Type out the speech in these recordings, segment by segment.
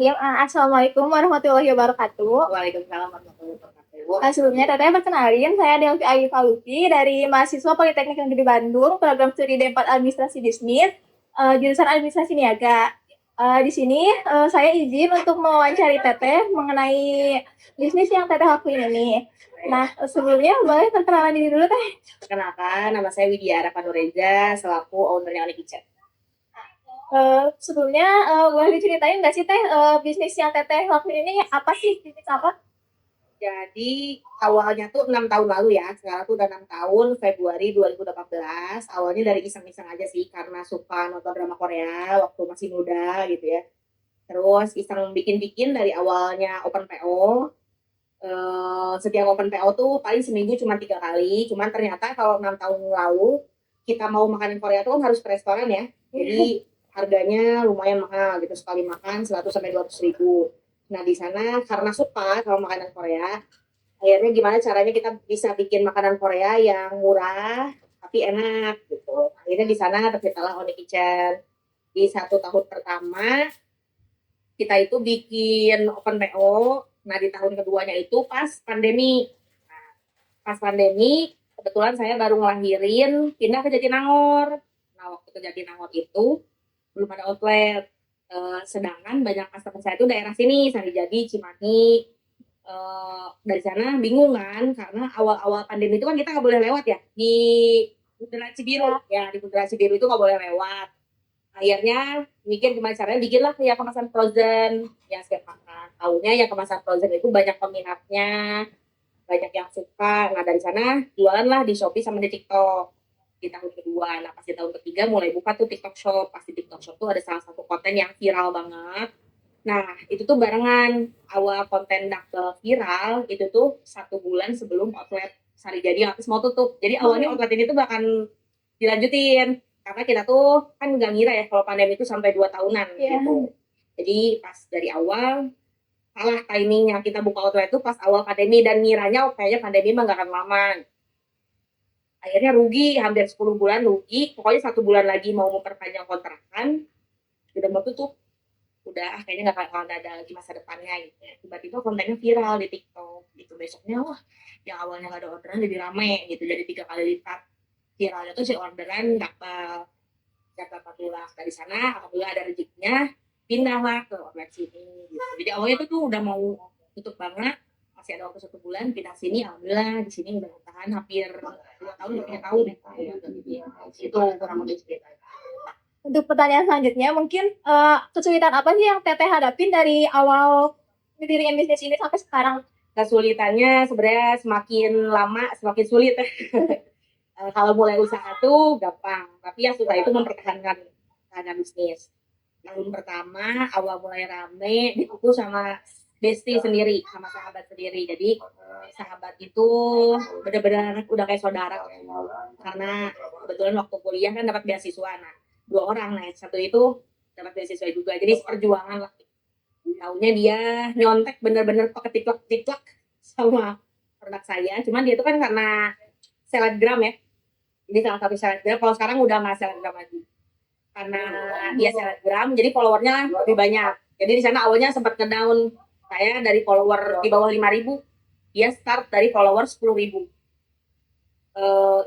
Bismillahirrahmanirrahim. Assalamualaikum warahmatullahi wabarakatuh. Waalaikumsalam warahmatullahi wabarakatuh. Sebelumnya Teteh perkenalin, saya Delvi Ayu Faluti dari mahasiswa Politeknik Negeri Bandung, program studi D4 Administrasi Bisnis, jurusan Administrasi Niaga. Di sini saya izin untuk mewawancari Teteh mengenai bisnis yang Teteh lakuin ini. Nah, sebelumnya boleh perkenalan diri dulu Teh. Perkenalkan, nama saya Widya Arafa Nureza, selaku ownernya Oli Kitchen. Sebelumnya boleh diceritain nggak sih Teh bisnis yang Teteh lakuin ini apa sih, bisnis apa? Jadi awalnya tuh 6 tahun lalu ya, sekarang tuh udah 6 tahun, Februari 2018. Awalnya dari iseng-iseng aja sih, karena suka nonton drama Korea waktu masih muda gitu ya. Terus iseng bikin-bikin dari awalnya open PO. Setiap open PO tuh paling seminggu cuma 3 kali. Cuman ternyata kalau 6 tahun lalu kita mau makanan Korea tuh kan harus ke restoran ya. Jadi harganya lumayan mahal gitu, sekali makan 100 sampai 200 ribu. Nah di sana karena suka sama makanan Korea, akhirnya gimana caranya kita bisa bikin makanan Korea yang murah tapi enak gitu. Akhirnya di sana terciptalah Oni Kitchen. Di 1 tahun pertama kita itu bikin open PO. Nah di tahun keduanya itu pas pandemi. Nah, pas pandemi kebetulan saya baru ngelahirin pindah ke Jatinangor. Nah waktu ke Jatinangor itu belum ada outlet. Sedangkan banyak customer saya itu daerah sini, Sarijadi, Cimahi. Dari sana bingung kan, karena awal-awal pandemi itu kan kita nggak boleh lewat ya di Bundaran Cibiru. Ya di Bundaran Cibiru itu nggak boleh lewat. Akhirnya mikir gimana caranya bikinlah ya kemasan frozen yang siap makan. Tahunya ya kemasan frozen itu banyak peminatnya, banyak yang suka. Nah dari sana jualan lah di Shopee sama di TikTok di tahun kedua. Nah pas di tahun ketiga mulai buka tuh TikTok Shop. Pas di TikTok Shop tuh ada salah satu konten yang viral banget. Nah itu tuh barengan awal konten dakbel viral itu tuh 1 bulan sebelum outlet Sarijadi habis mau tutup. Jadi awalnya outlet ini tuh bahkan dilanjutin karena kita tuh kan nggak ngira ya kalau pandemi itu sampai 2 tahunan gitu. Jadi pas dari awal salah timingnya kita buka outlet itu pas awal pandemi dan ngiranya kayaknya pandemi mah nggak akan lama. Akhirnya rugi hampir 10 bulan rugi. Pokoknya 1 bulan lagi mau memperpanjang kontrakan udah mau tutup. Udah kayaknya nggak akan ada lagi masa depannya gitu ya. Tiba-tiba kontennya viral di TikTok gitu. Besoknya wah yang awalnya nggak ada orderan jadi rame gitu, jadi 3 kali lipat viralnya tuh si orderan dapat tulas dari sana. Alhamdulillah ada rezekinya pindah lah ke outlet sini gitu. Jadi awalnya itu tuh udah mau tutup banget, masih ada waktu 1 bulan pindah sini. Alhamdulillah di sini udah tahan hampir 2 tahun, 3 tahun ya. Itu kurang lebih ceritanya. Untuk pertanyaan selanjutnya, mungkin kesulitan apa sih yang Teteh hadapin dari awal mendirikan bisnis ini sampai sekarang? Kesulitannya sebenarnya semakin lama semakin sulit. Kalau mulai usaha tuh gampang, tapi yang susah itu mempertahankan bisnis. Tahun pertama awal mulai rame dipukul sama bestie sendiri, sama sahabat sendiri. Jadi sahabat itu benar-benar udah kayak saudara. Karena kebetulan waktu kuliah kan dapat beasiswa. Nah 2 orang, nah satu itu dapat beasiswa juga. Jadi perjuangan lah. Tahunya dia nyontek bener-bener pakai tiplak sama produk saya. Cuman dia itu kan karena selebgram ya. Ini salah satu selebgram. Kalau sekarang udah nggak selebgram lagi. Karena dia selebgram, jadi followernya lebih banyak. Jadi di sana awalnya sempat ngedown. Saya dari follower di bawah 5.000, dia start dari follower 10.000.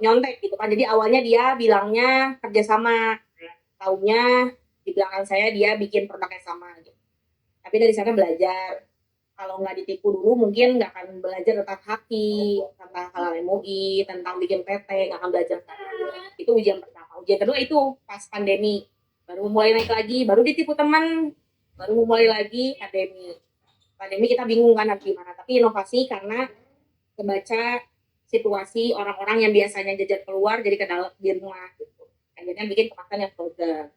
Nyontek gitu kan. Jadi awalnya dia bilangnya kerjasama. Taunya di belakang saya dia bikin produk yang sama gitu. Tapi dari sana belajar. Kalau nggak ditipu dulu mungkin nggak akan belajar tentang haki, tentang halal MUI, tentang bikin PT, nggak akan belajar. Itu ujian pertama. Ujian kedua itu pas pandemi. Baru mulai naik lagi, baru ditipu teman, baru mulai lagi pandemi. Pandemi kita bingung kan harus gimana. Tapi inovasi karena kebaca situasi orang-orang yang biasanya jajan keluar jadi ke dalam di rumah gitu. Akhirnya bikin kemasan yang frozen.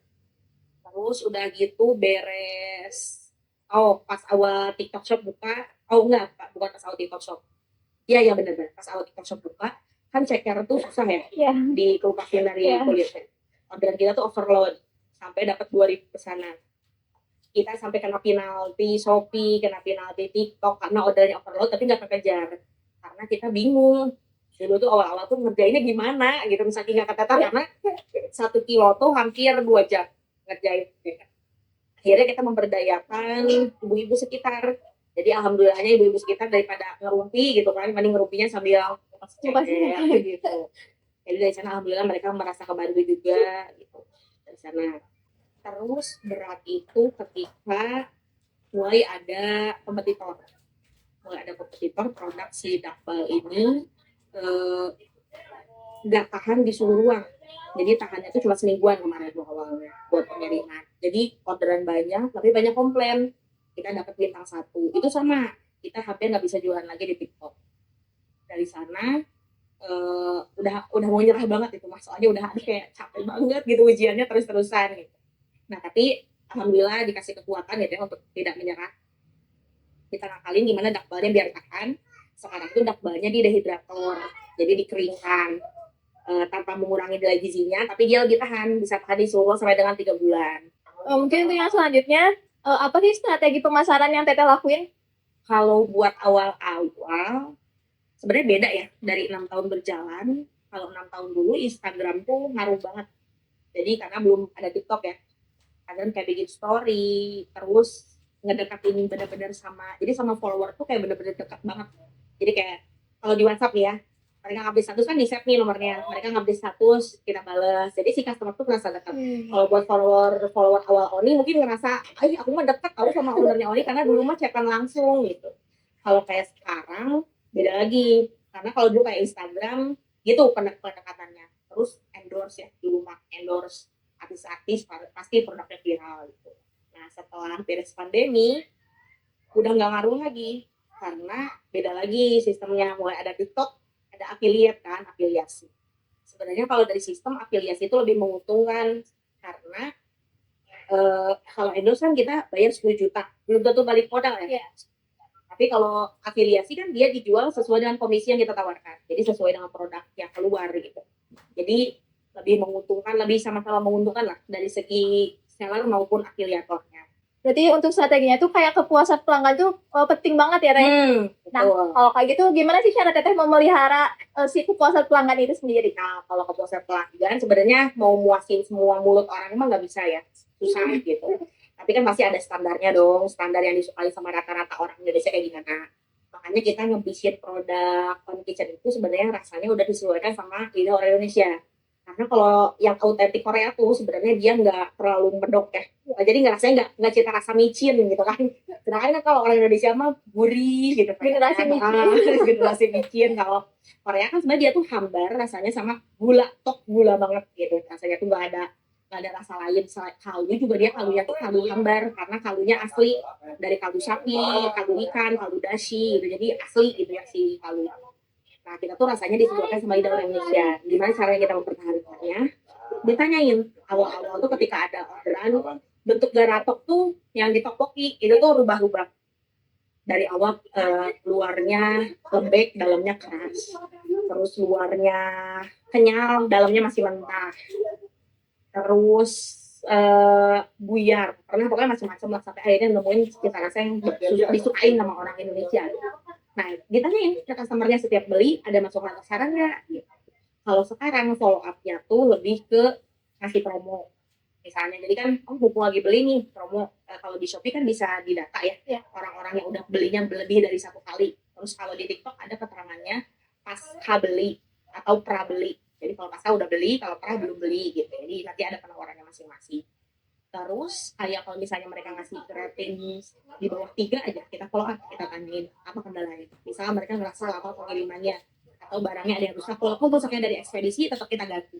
Terus udah gitu beres. Oh, pas awal TikTok Shop buka. Oh enggak, bukan pas awal TikTok Shop. Iya, benar-benar. Pas awal TikTok Shop buka, kan ceker tuh susah ya. Yeah. Dikelupasin dari kulitnya. Orderan kita tuh overload. Sampai dapat 2.000 pesanan. Kita sampai kena penalti Shopee, kena penalti TikTok karena ordernya overload tapi nggak kekejar. Karena kita bingung. Dulu tuh awal-awal tuh ngerjainnya gimana gitu. Misalnya nggak kata karena 1 kilo tuh hampir 2 jam ngerjain. akhirnya kita memberdayakan ibu-ibu sekitar. Jadi alhamdulillahnya ibu-ibu sekitar daripada ngerumpi gitu kan, mending ngerumpinya sambil cendek gitu. Jadi dari sana alhamdulillah mereka merasa kebantu juga gitu dari sana. Terus berat itu ketika kompetitor mulai ada kompetitor produk si Dakbal ini nggak tahan di suhu ruang. Jadi tahannya itu cuma semingguan kemarin awalnya buat pengiriman. Jadi orderan banyak, tapi banyak komplain. Kita dapat bintang 1. Itu sama, kita hampir nggak bisa jualan lagi di TikTok. Dari sana udah mau nyerah banget itu mas. Soalnya udah kayak capek banget gitu ujiannya terus-terusan gitu. Nah tapi alhamdulillah dikasih kekuatan gitu ya untuk tidak menyerah. Kita ngakalin gimana dakbalnya biar tahan. Sekarang tuh dakbalnya di dehidrator, jadi dikeringkan tanpa mengurangi nilai gizinya, tapi dia lebih tahan, bisa tahan di suhu sampai dengan 3 bulan. Mungkin untuk yang selanjutnya, apa sih strategi pemasaran yang Teteh lakuin? Kalau buat awal-awal, sebenarnya beda ya dari 6 tahun berjalan. Kalau 6 tahun dulu Instagram tuh ngaruh banget. Jadi karena belum ada TikTok ya, kadang kayak bikin story, terus ngedekatin bener-bener jadi sama follower tuh kayak bener-bener dekat banget. Jadi kayak kalau di WhatsApp ya, mereka ngupdate status kan di save nih nomornya, mereka ngupdate status kita balas, jadi si customer tuh merasa dekat. Kalau buat follower awal Oni mungkin ngerasa aku mah dekat tahu sama ownernya Oni karena dulu mah chatan langsung gitu. Kalau kayak sekarang beda lagi, karena kalau dulu kayak Instagram gitu pendekatannya, terus endorse ya, dulu mah endorse artis-artis pasti produknya viral gitu. Nah setelah beres pandemi udah nggak ngaruh lagi karena beda lagi sistemnya, mulai ada TikTok, ada affiliate kan, afiliasi. Sebenarnya kalau dari sistem afiliasi itu lebih menguntungkan karena kalau endorse kan kita bayar 10 juta, belum tentu balik modal ya. Tapi kalau afiliasi kan dia dijual sesuai dengan komisi yang kita tawarkan, jadi sesuai dengan produk yang keluar gitu. Jadi lebih menguntungkan, lebih sama-sama menguntungkan lah dari segi seller maupun afiliatornya. Berarti untuk strateginya tuh kayak kepuasan pelanggan tuh penting banget ya, Teh. Nah, kalau kayak gitu gimana sih cara Teteh memelihara si kepuasan pelanggan itu sendiri? Nah, kalau kepuasan pelanggan sebenarnya mau muasin semua mulut orang emang nggak bisa ya, susah gitu. Tapi kan pasti ada standarnya dong, standar yang disukai sama rata-rata orang Indonesia kayak gimana. Makanya kita ngebikin produk Fun Kitchen itu sebenarnya rasanya udah disesuaikan sama lidah orang Indonesia. Karena kalau yang autentik Korea tuh sebenarnya dia nggak terlalu medok ya. Jadi rasanya nggak cita rasa micin gitu kan. Sedangkan kan kalau orang Indonesia mah gurih gitu. Generasi micin. Generasi micin. Kalau Korea kan sebenarnya dia tuh hambar rasanya sama gula banget gitu. Rasanya tuh nggak ada rasa lain. Kaldu juga dia kaldunya tuh kaldu hambar karena kaldunya asli dari kaldu sapi, kaldu ikan, kaldu dashi gitu. Jadi asli gitu ya si kaldu. Nah, kita tuh rasanya disesuaikan sama lidah orang Indonesia. Gimana caranya kita mempertahankannya? Ditanyain awal-awal tuh ketika ada orderan, bentuk garatok tuh yang ditopoki itu tuh rubah-rubah. Dari awal luarnya lembek, dalamnya keras. Terus luarnya kenyal, dalamnya masih mentah. Terus buyar. Pokoknya macam-macam lah sampai akhirnya nemuin cita rasa yang disukain sama orang Indonesia. Nah, ditanyain ke customer-nya setiap beli, ada masukan atau saran nggak? Gitu. Kalau sekarang follow up-nya tuh lebih ke ngasih promo. Misalnya, jadi kan, mumpung lagi beli nih, promo. Kalau di Shopee kan bisa didata ya, orang-orang yang udah belinya lebih dari 1 kali. Terus kalau di TikTok ada keterangannya pasca beli atau pra beli. Jadi kalau pasca udah beli, kalau pra belum beli gitu. Jadi nanti ada penawarannya masing-masing. Terus kayak kalau misalnya mereka ngasih rating di bawah 3 aja, kita follow up, kita tanyain apa kendalanya. Misalnya mereka ngerasa lama pengirimannya atau barangnya ada yang rusak, walaupun rusaknya dari ekspedisi tetap kita ganti.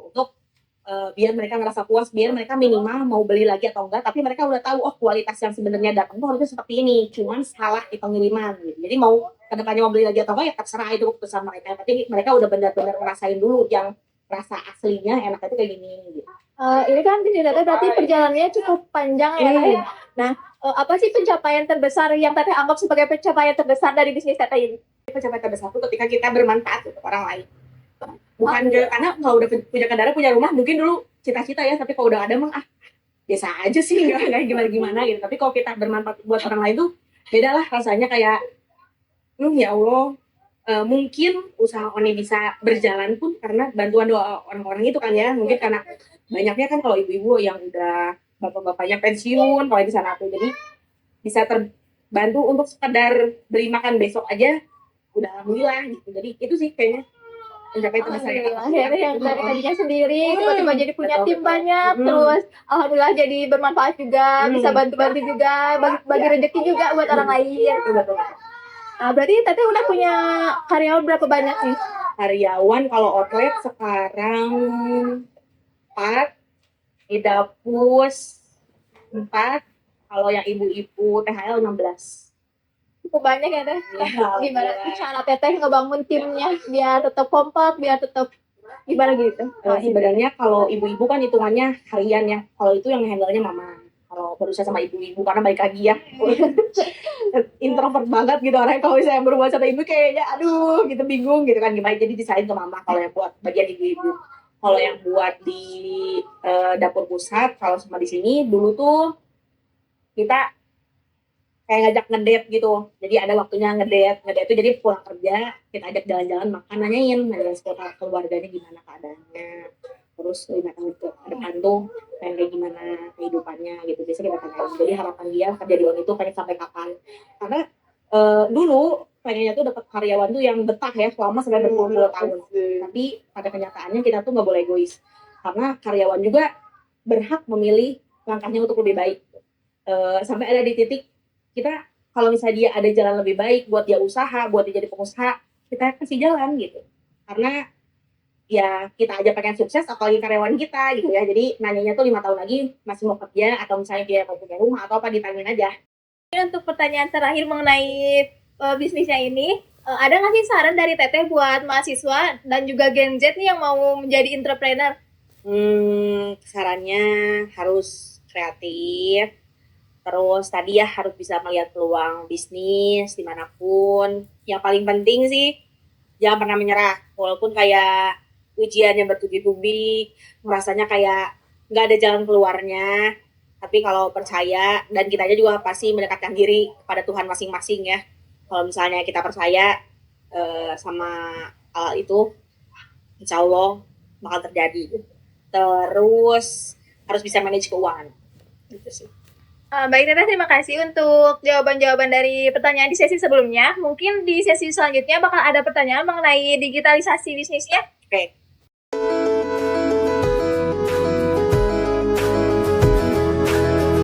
Untuk biar mereka ngerasa puas, biar mereka minimal mau beli lagi atau enggak, tapi mereka udah tahu kualitas yang sebenarnya datang tuh harusnya seperti ini, cuman salah di pengiriman gitu. Jadi mau kedepannya mau beli lagi atau enggak ya terserah itu keputusan mereka. Tapi mereka udah benar-benar ngerasain dulu yang rasa aslinya enak itu kayak gini gitu. Ini kan Teteh berarti perjalanannya cukup panjang ya. Nah, apa sih pencapaian terbesar yang Teteh anggap sebagai pencapaian terbesar dari bisnis Teteh ini? Pencapaian terbesar itu ketika kita bermanfaat untuk orang lain. Bukan karena kalau udah punya kendaraan, punya rumah, mungkin dulu cita-cita ya, tapi kalau udah ada mah biasa aja sih, nggak gimana-gimana gitu. Tapi kalau kita bermanfaat buat orang lain tuh beda lah rasanya, kayak ya Allah, mungkin usaha Oni bisa berjalan pun karena bantuan doa orang-orang itu kan ya. Mungkin karena banyaknya kan kalau ibu-ibu yang udah bapak-bapaknya pensiun kalau di sana tuh, jadi bisa terbantu untuk sekedar beli makan besok aja udah alhamdulillah gitu. Jadi itu sih kayaknya mencapai terbesar yang Alhamdulillah, akhirnya yang dari tadinya sendiri tiba-tiba jadi punya Betul, tim betul. banyak, terus alhamdulillah jadi bermanfaat juga, bisa bantu-bantu juga, bagi rezeki juga buat orang lain. Betul. Berarti Teteh udah punya karyawan berapa banyak nih? Karyawan kalau outlet sekarang 4, di dapus 4, kalau yang ibu-ibu THL 16. Cukup banyak ya Teh. Iya, Gimana alhamdulillah. cara Teteh ngebangun timnya biar tetap kompak, biar tetap gimana gitu? Sebenarnya kalau ibu-ibu kan hitungannya harian ya. Kalau itu yang handle-nya mama. Kalau berusaha sama ibu-ibu karena balik lagi ya. Introvert banget gitu orangnya, kalau misalnya berbuat sama ibu kayaknya aduh gitu bingung gitu kan gimana, jadi disain ke mama kalau yang buat bagian ibu-ibu. Kalau yang buat di dapur pusat kalau sama di sini dulu tuh kita kayak ngajak ngedate gitu. Jadi ada waktunya ngedate. Ngedate itu jadi pulang kerja, kita ajak jalan-jalan makan, nanyain seputar keluarganya gimana keadaannya. Terus 5 tahun ke depan tuh kayak gimana kehidupannya gitu. Biasanya kita tanyain. Jadi harapan dia kerja di luar itu pengen sampai kapan. Karena dulu pengennya tuh dapat karyawan tuh yang betah ya selama sampai berpuluh-puluh tahun. Tapi pada kenyataannya kita tuh nggak boleh egois. Karena karyawan juga berhak memilih langkahnya untuk lebih baik. Sampai ada di titik kita kalau misalnya dia ada jalan lebih baik buat dia usaha, buat dia jadi pengusaha, kita kasih jalan gitu. Karena ya kita aja pengen sukses apalagi karyawan kita gitu ya. Jadi nanyanya tuh 5 tahun lagi masih mau kerja atau misalnya dia mau punya rumah atau apa, ditanyain aja. Untuk pertanyaan terakhir mengenai bisnisnya ini, ada nggak sih saran dari Teteh buat mahasiswa dan juga Gen Z nih yang mau menjadi entrepreneur? Sarannya harus kreatif. Terus tadi ya harus bisa melihat peluang bisnis dimanapun. Yang paling penting sih jangan pernah menyerah. Walaupun kayak ujiannya bertubi-tubi, merasanya kayak nggak ada jalan keluarnya. Tapi kalau percaya, dan kita aja juga pasti mendekatkan diri kepada Tuhan masing-masing ya. Kalau misalnya kita percaya sama hal itu, insya Allah bakal terjadi. Terus harus bisa manage keuangan. Gitu sih. Baik Teteh, terima kasih untuk jawaban-jawaban dari pertanyaan di sesi sebelumnya. Mungkin di sesi selanjutnya bakal ada pertanyaan mengenai digitalisasi bisnisnya. Oke.